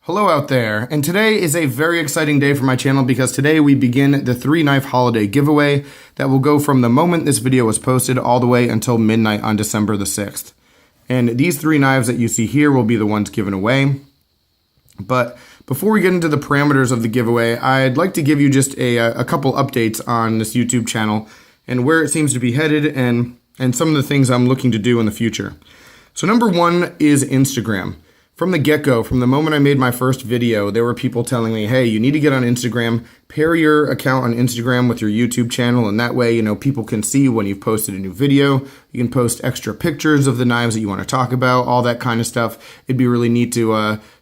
Hello out there, and today is a very exciting day for my channel because today we begin the 3-knife holiday giveaway that will go from the moment this video was posted all the way until midnight on December the 6th. And these 3 knives that you see here will be the ones given away. But before we get into the parameters of the giveaway, I'd like to give you just a couple updates on this YouTube channel and where it seems to be headed and some of the things I'm looking to do in the future. So number one is Instagram. From the get-go, from the moment I made my first video, there were people telling me, hey, you need to get on Instagram, pair your account on Instagram with your YouTube channel, and that way, people can see when you've posted a new video. You can post extra pictures of the knives that you want to talk about, all that kind of stuff. It'd be really neat to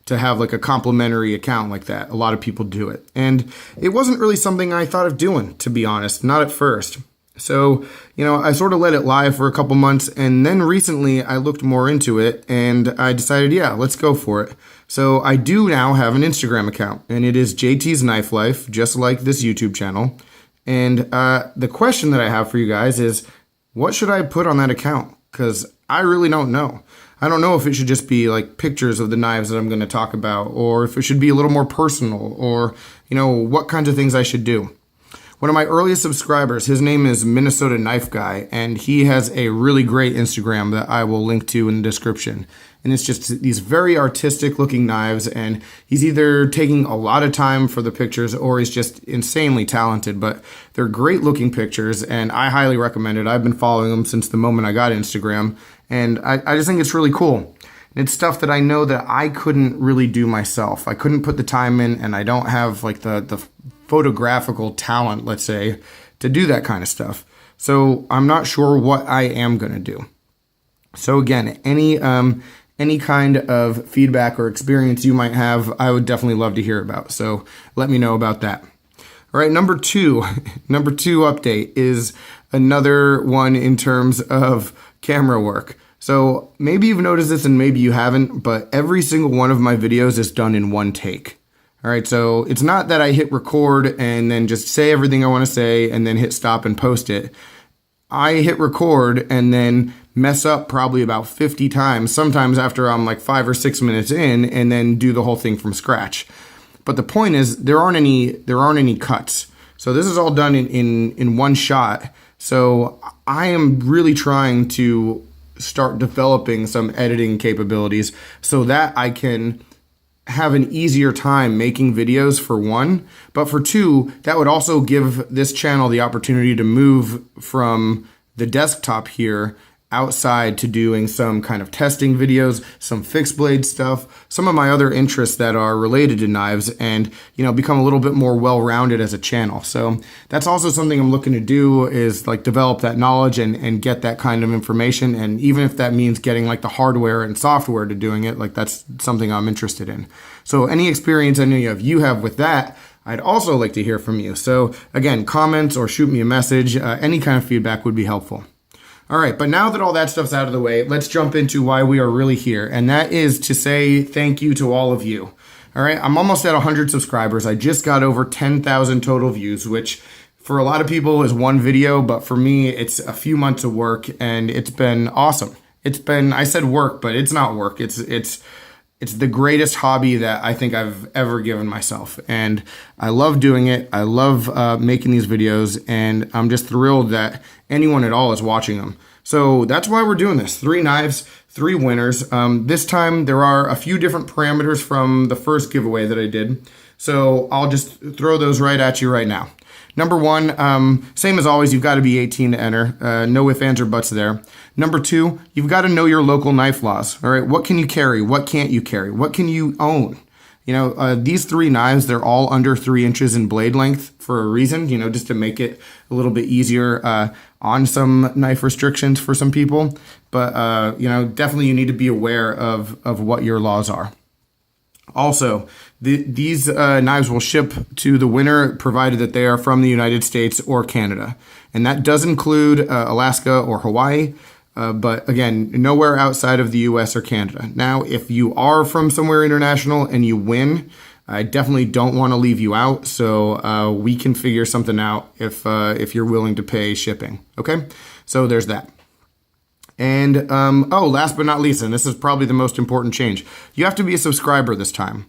have like a complimentary account like that. A lot of people do it. And it wasn't really something I thought of doing, to be honest, not at first. So, I sort of let it lie for a couple months, and then recently I looked more into it and I decided, yeah, let's go for it. So I do now have an Instagram account, and it is JT's Knife Life, just like this YouTube channel. And the question that I have for you guys is, what should I put on that account? Because I really don't know. I don't know if it should just be like pictures of the knives that I'm going to talk about, or if it should be a little more personal, or, what kinds of things I should do. One of my earliest subscribers, his name is Minnesota Knife Guy, and he has a really great Instagram that I will link to in the description. And it's just these very artistic looking knives, and he's either taking a lot of time for the pictures or he's just insanely talented, but they're great looking pictures and I highly recommend it. I've been following him since the moment I got Instagram, and I just think it's really cool. It's stuff that I know that I couldn't really do myself. I couldn't put the time in, and I don't have like the photographical talent, let's say, to do that kind of stuff. So I'm not sure what I am going to do. So again, any kind of feedback or experience you might have, I would definitely love to hear about. So let me know about that. All right, number two update is another one in terms of camera work. So maybe you've noticed this and maybe you haven't, but every single one of my videos is done in one take. All right, so it's not that I hit record and then just say everything I want to say and then hit stop and post it. I hit record and then mess up probably about 50 times, sometimes after I'm like 5 or 6 minutes in, and then do the whole thing from scratch. But the point is, there aren't any cuts. So this is all done in one shot. So I am really trying to start developing some editing capabilities so that I can have an easier time making videos, for one, but for two, that would also give this channel the opportunity to move from the desktop here outside to doing some kind of testing videos, some fixed blade stuff, some of my other interests that are related to knives, and become a little bit more well-rounded as a channel. So that's also something I'm looking to do, is like develop that knowledge and get that kind of information. And even if that means getting like the hardware and software to doing it, like that's something I'm interested in. So any experience any of you have with that, I'd also like to hear from you. So again, comments or shoot me a message, any kind of feedback would be helpful. All right, but now that all that stuff's out of the way, let's jump into why we are really here, and that is to say thank you to all of you. All right, I'm almost at 100 subscribers. I just got over 10,000 total views, which for a lot of people is one video, but for me, it's a few months of work, and it's been awesome. I said work, but it's not work. It's the greatest hobby that I think I've ever given myself, and I love doing it. I love making these videos, and I'm just thrilled that anyone at all is watching them. So that's why we're doing this. 3 knives, 3 winners. This time there are a few different parameters from the first giveaway that I did, so I'll just throw those right at you right now. Number one, same as always, you've got to be 18 to enter. No ifs, ands, or buts there. Number two, you've got to know your local knife laws. All right, what can you carry? What can't you carry? What can you own? These 3 knives, they're all under 3 inches in blade length for a reason, just to make it a little bit easier on some knife restrictions for some people. But, definitely you need to be aware of what your laws are. Also, these knives will ship to the winner provided that they are from the United States or Canada. And that does include Alaska or Hawaii, but again, nowhere outside of the US or Canada. Now, if you are from somewhere international and you win, I definitely don't want to leave you out, so we can figure something out if you're willing to pay shipping, okay? So there's that. And, last but not least, and this is probably the most important change, you have to be a subscriber this time.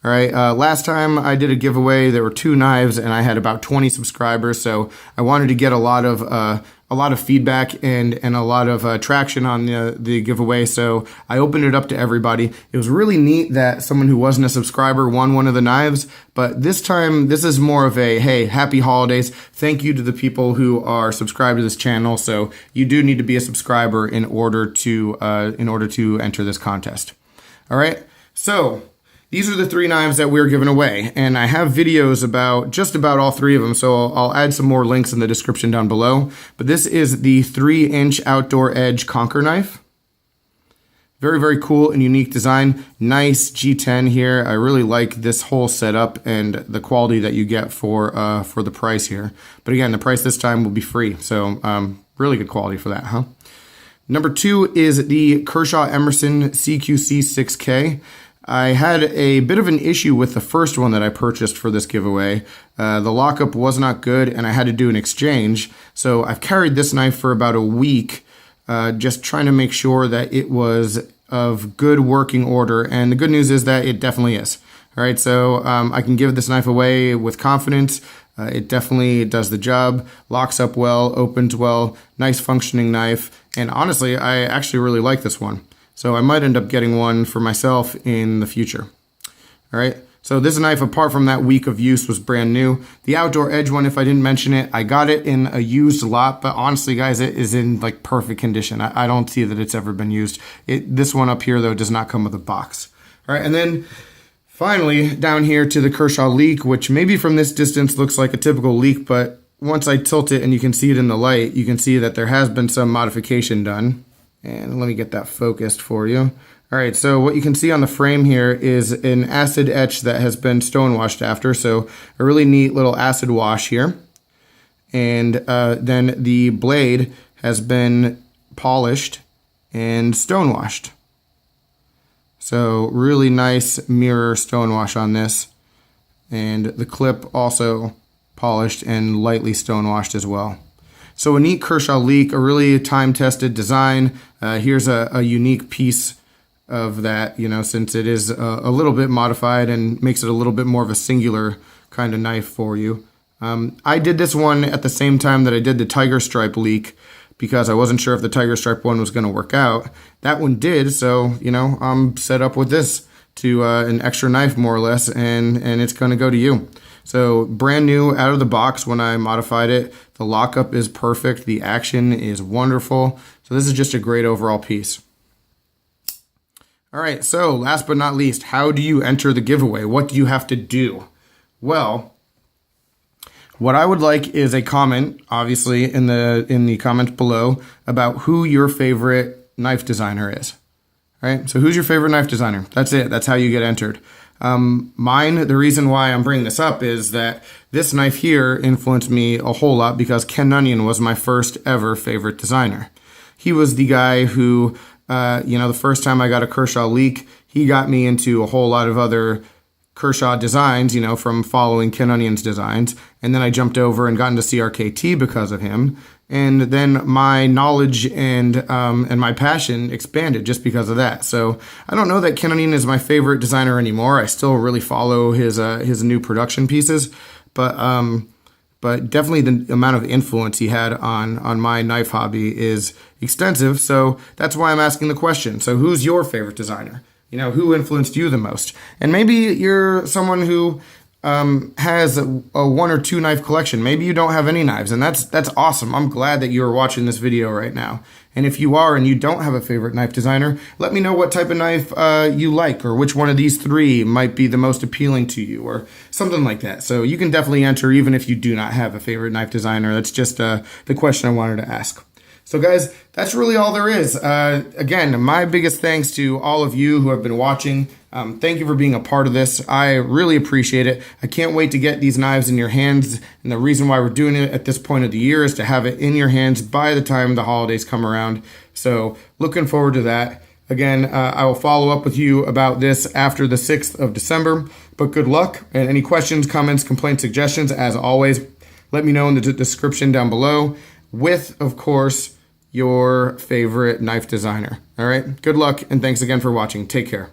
All right, last time I did a giveaway, there were 2 knives and I had about 20 subscribers, so I wanted to get a lot of feedback and a lot of traction on the giveaway, so I opened it up to everybody. It was really neat that someone who wasn't a subscriber won one of the knives, but this time this is more of a, hey, happy holidays, thank you to the people who are subscribed to this channel. So you do need to be a subscriber in order to enter this contest. All right, so these are the 3 knives that we're giving away, and I have videos about just about all 3 of them, so I'll add some more links in the description down below. But this is the 3-inch outdoor edge conker knife. Very, very cool and unique design. Nice G10 here. I really like this whole setup and the quality that you get for the price here. But again, the price this time will be free, so really good quality for that, huh? Number 2 is the Kershaw Emerson CQC-5K. I had a bit of an issue with the first one that I purchased for this giveaway. The lockup was not good and I had to do an exchange. So I've carried this knife for about a week, just trying to make sure that it was of good working order. And the good news is that it definitely is. All right, so I can give this knife away with confidence. It definitely does the job, locks up well, opens well, nice functioning knife. And honestly, I actually really like this one. So I might end up getting one for myself in the future. All right, so this knife, apart from that week of use, was brand new. The outdoor edge one, if I didn't mention it, I got it in a used lot, but honestly, guys, it is in like perfect condition. I don't see that it's ever been used. This one up here, though, does not come with a box. All right, and then finally, down here to the Kershaw Leek, which maybe from this distance looks like a typical Leek, but once I tilt it and you can see it in the light, you can see that there has been some modification done. And let me get that focused for you. All right, so what you can see on the frame here is an acid etch that has been stonewashed after. So a really neat little acid wash here. And then the blade has been polished and stonewashed. So really nice mirror stonewash on this. And the clip also polished and lightly stonewashed as well. So a neat Kershaw Leek, a really time-tested design. Here's a unique piece of that, you know, since it is a little bit modified and makes it a little bit more of a singular kind of knife for you. I did this one at the same time that I did the Tiger Stripe Leek because I wasn't sure if the Tiger Stripe one was going to work out. That one did, so, you know, I'm set up with this to an extra knife more or less, and it's going to go to you. So brand new out of the box when I modified it. The lockup is perfect. The action is wonderful. So this is just a great overall piece. All right, so last but not least, how do you enter the giveaway? What do you have to do? Well, what I would like is a comment, obviously, in the comments below about who your favorite knife designer is. All right, so who's your favorite knife designer? That's it. That's how you get entered. Mine, the reason why I'm bringing this up is that this knife here influenced me a whole lot because Ken Onion was my first ever favorite designer. He was the guy who, the first time I got a Kershaw Leek, he got me into a whole lot of other Kershaw designs, you know, from following Ken Onion's designs. And then I jumped over and got into CRKT because of him. And then my knowledge and my passion expanded just because of that. So I don't know that Ken Onion is my favorite designer anymore. I still really follow his new production pieces, but definitely the amount of influence he had on my knife hobby is extensive. So that's why I'm asking the question. So who's your favorite designer? You know, who influenced you the most? And maybe you're someone who has a 1 or 2 knife collection. Maybe you don't have any knives, and that's awesome. I'm glad that you're watching this video right now. And if you are and you don't have a favorite knife designer, let me know what type of knife you like, or which one of these 3 might be the most appealing to you, or something like that. So you can definitely enter even if you do not have a favorite knife designer. That's just the question I wanted to ask. So guys, that's really all there is. Again, my biggest thanks to all of you who have been watching. Thank you for being a part of this. I really appreciate it. I can't wait to get these knives in your hands. And the reason why we're doing it at this point of the year is to have it in your hands by the time the holidays come around. So looking forward to that. Again, I will follow up with you about this after the 6th of December. But good luck. And any questions, comments, complaints, suggestions, as always, let me know in the description down below with, of course, your favorite knife designer. All right. Good luck, and thanks again for watching. Take care.